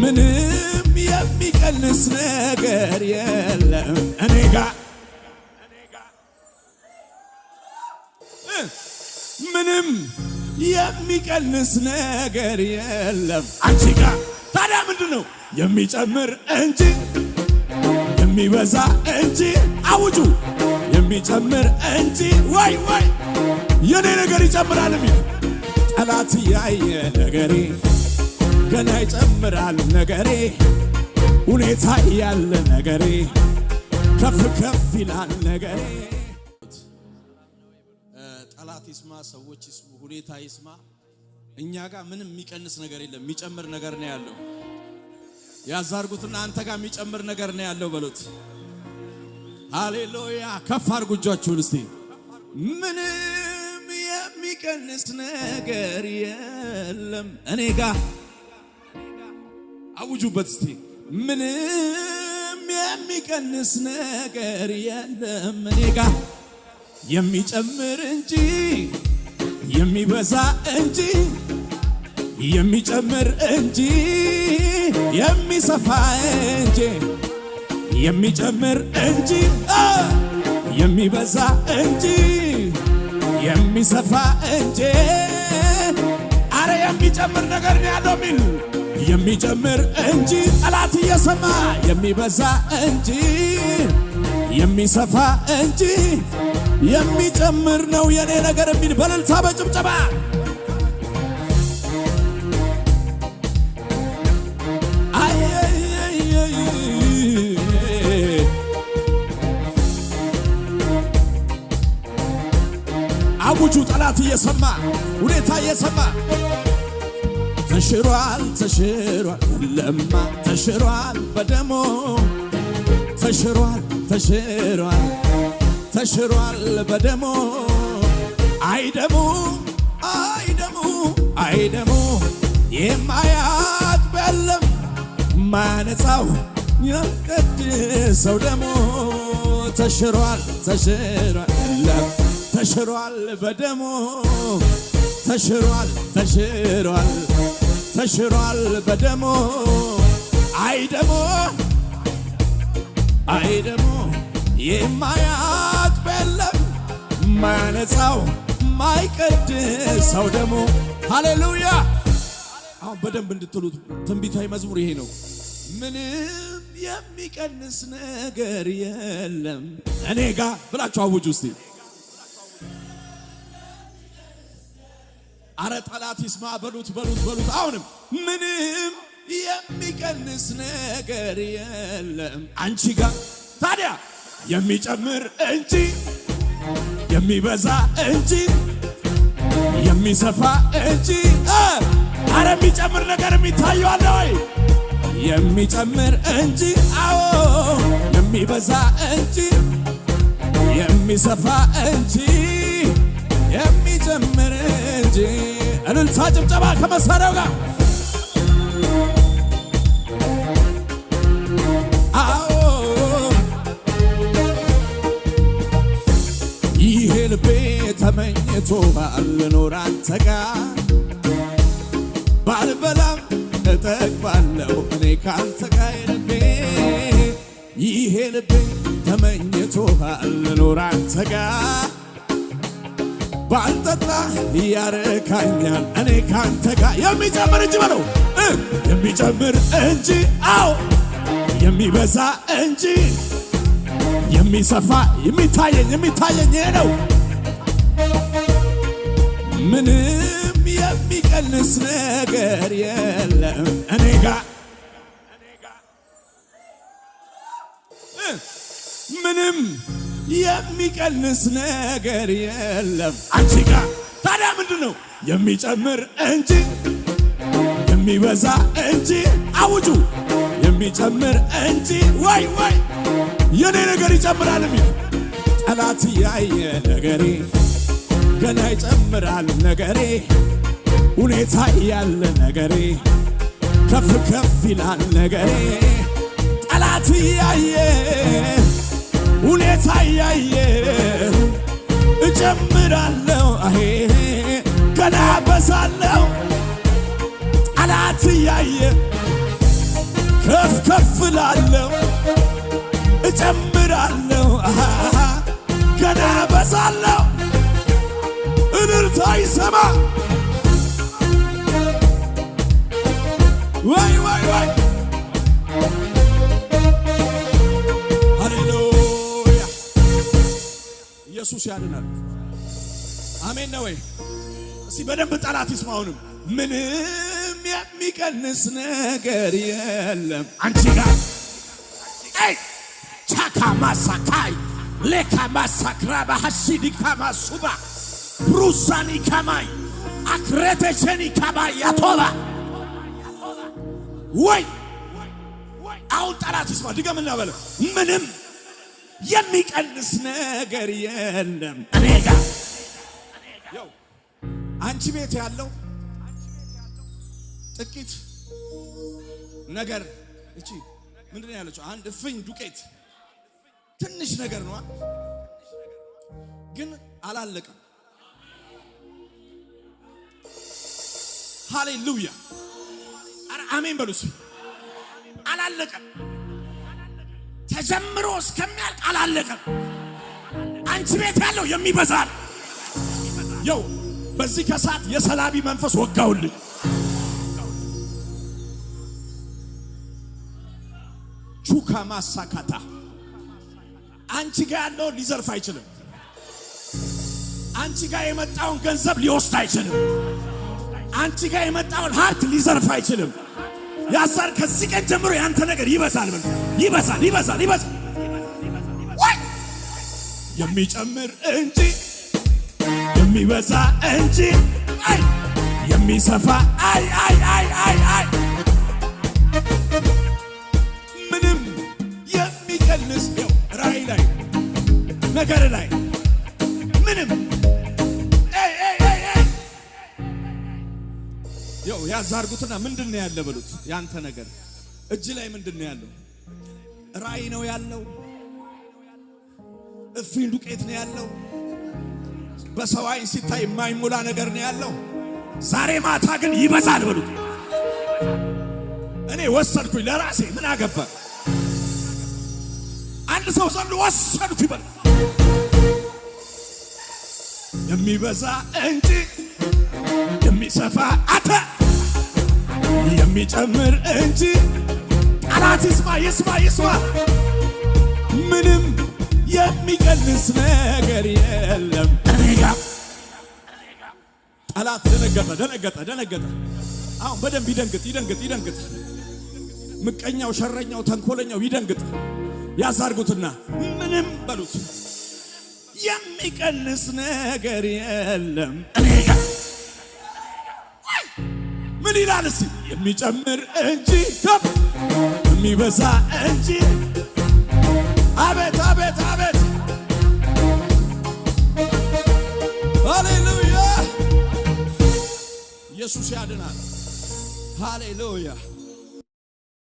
ምንም የሚቀንስ ነገር የለም እኔ ጋር ምንም የሚቀንስ ነገር የለም አንቺ ጋር ታዲያ ምንድነው የሚጨምር እንጂ የሚበዛ እንጂ አውጁ የሚጨምር እንጂ ወይ የኔ ነገር ይጨምራል የሚል ጠላት ያየ ነገሬ ገና ይጨምራል ነገሬ ሁኔታ ያለ ነገሬ ከፍ ከፍ ይላል ነገሬ ጠላት ይስማ ሰዎች ይስሙ ሁኔታ ይስማ እኛ ጋር ምንም የሚቀንስ ነገር የለም የሚጨምር ነገር ነው ያለው ያዛርጉትና አንተ ጋር የሚጨምር ነገር ነው ያለው በሉት ሃሌሉያ ከፍ አድርጉ እጆቻችሁን እስቲ ምንም የሚቀንስ ነገር የለም እኔ ጋር አውጁበት እስቲ ምንም የሚቀንስ ነገር የለም እኔ ጋር የሚጨምር እንጂ የሚበዛ እንጂ የሚጨምር እንጂ የሚሰፋ እንጂ የሚጨምር እንጂ የሚበዛ እንጂ የሚሰፋ እንጂ አረ የሚጨምር ነገር ነው ያለው ሚል የሚጨምር እንጂ ጠላት እየሰማ የሚበዛ እንጂ የሚሰፋ እንጂ የሚጨምር ነው የኔ ነገር የሚል በእልልታ በጭብጨባ አውጁ ጠላት እየሰማ ሁኔታ እየሰማ ተሽሯል ተሽሯል ለማ ተሽሯል በደሞ ተሽሯል ተሽሯል ተሽሯል በደሞ አይደሙ አይደሙ አይደሙ የማያጥበለም ማነጻው የቅድሰው ደሞ ተሽሯል ተሽሯል ተሽሯል በደሞ ተሽሯል ተሽሯል ተሽሯል በደሞ አይደሙ አይደሙ የማያጥበለም ማነጻው ማይቀድሰው ደሞ ሃሌሉያ አሁን በደንብ እንድትሉት ትንቢታዊ መዝሙር ይሄ ነው ምንም የሚቀንስ ነገር የለም እኔ ጋር ብላችሁ አውጁ እስቲ አረ ጠላት ይስማ በሉት አሁንም ምንም የሚቀንስ ነገር የለም አንቺ ጋር ታዲያ የሚጨምር እንጂ የሚበዛ እንጂ የሚሰፋ እንጂ አረ የሚጨምር ነገር የሚታየው አለ ወይ የሚጨምር እንጂ አዎ የሚበዛ እንጂ የሚሰፋ እንጂ የሚጨምር እንጂ እልልታ ጭብጨባ ከመሳሪያው ጋር ይሄ ልቤ ተመኝቶ ባልኖር አንተ ጋር ባልበላም እጠግባለሁ እኔ ካንተ ጋር ልቤ ይሄ ልቤ ተመኝቶ ባልኖር አንተ ጋር ባልጠጣ ያረካኛል እኔ ካንተ ጋር የሚጨምር እንጂ በለው የሚጨምር እንጂ አዎ የሚበዛ እንጂ የሚሰፋ የሚታየኝ ነው ምንም የሚቀንስ ነገር የለም እኔ ጋር ምንም የሚቀንስ ነገር የለም አንቺ ጋር ታዲያ ምንድነው የሚጨምር እንጂ የሚበዛ እንጂ አውጁ የሚጨምር እንጂ ወይ የኔ ነገር ይጨምራል የሚል ጠላት ያየ ነገሬ ገና ይጨምራል ነገሬ ሁኔታ ያለ ነገሬ ከፍ ከፍ ይላል ነገሬ ጠላት ያየ ሁኔታ ያየ እጨምራለሁ ገና በዛለሁ ጠላት ያየ እከፍላለሁ እጨምራለሁ ገና በዛለሁ እልልታ ይሰማ ወይ ወይ ወይ ሃሌሉያ ኢየሱስ ያድናል። አሜን ነው ወይ? እስቲ በደንብ ጠላት ይስማውንም ምንም የሚቀንስ ነገር የለም አንቺ ጋር አይ ቻካ ማሳካይ ለካ ማሳክራ በሐሲዲ ካማሱባ ብሩሳኒ ካማይ አክረተቸኒ ካባይ ያቶባ ወይ አሁን ጠላት ይስማ ድገምና በለ ምንም የሚቀንስ ነገር የለም እኔ ጋር ያው አንቺ ቤት ያለው ጥቂት ነገር እቺ ምንድነው ያለችው? አንድ እፍኝ ዱቄት ትንሽ ነገር ነው፣ ግን አላለቀም። ሃሌሉያ! አረ አሜን በሉስ። አላለቀም። ተጀምሮ እስከሚያልቅ አላለቀም። አንቺ ቤት ያለው የሚበዛል። ያው በዚህ ከሰዓት የሰላቢ መንፈስ ወጋውልኝ። ቹካ ማሳካታ አንቺ ጋር ያለው ሊዘርፍ አይችልም። አንቺ ጋር የመጣውን ገንዘብ ሊወስድ አይችልም። አንቺ ጋር የመጣውን ሀብት ሊዘርፍ አይችልም። ያዛር ከዚህ ቀን ጀምሮ ያንተ ነገር ይበዛል። ይበዛል ይበዛል ይበዛል። ወይ የሚጨምር እንጂ የሚበዛ እንጂ አይ የሚሰፋ አይ አይ አይ አይ አይ ምንም የሚቀንስ ነው። ራእይ ላይ ነገር ላይ ምንም ያው ያዛርጉትና ምንድነው ያለ በሉት። ያንተ ነገር እጅ ላይ ምንድነው ያለው? ራእይ ነው ያለው። እፍኝ ዱቄት ነው ያለው። በሰው ዓይን ሲታይ የማይሞላ ነገር ነው ያለው። ዛሬ ማታ ግን ይበዛል በሉት። እኔ ወሰድኩኝ ለራሴ ምን አገባ? አንድ ሰው ዘንድ ወሰድኩኝ ይበል። የሚበዛ እንጂ የሚሰፋ አተ የሚጨምር እንጂ ጠላት ይስማ ይስማ ይስማ ምንም የሚቀንስ ነገር የለም እኔ ጋር። ጠላት ደነገጠ። አሁን በደንብ ይደንግጥ። ምቀኛው፣ ሸረኛው፣ ተንኮለኛው ይደንግጥ። ያዛርጉትና ምንም በሉት የሚቀንስ ነገር የለም እኔ ጋር። ምን ይላል እስቲ? የሚጨምር እንጂ የሚበዛ እንጂ። አቤት አቤት አቤት! ሃሌሉያ! ኢየሱስ ያድናል። ሃሌሉያ!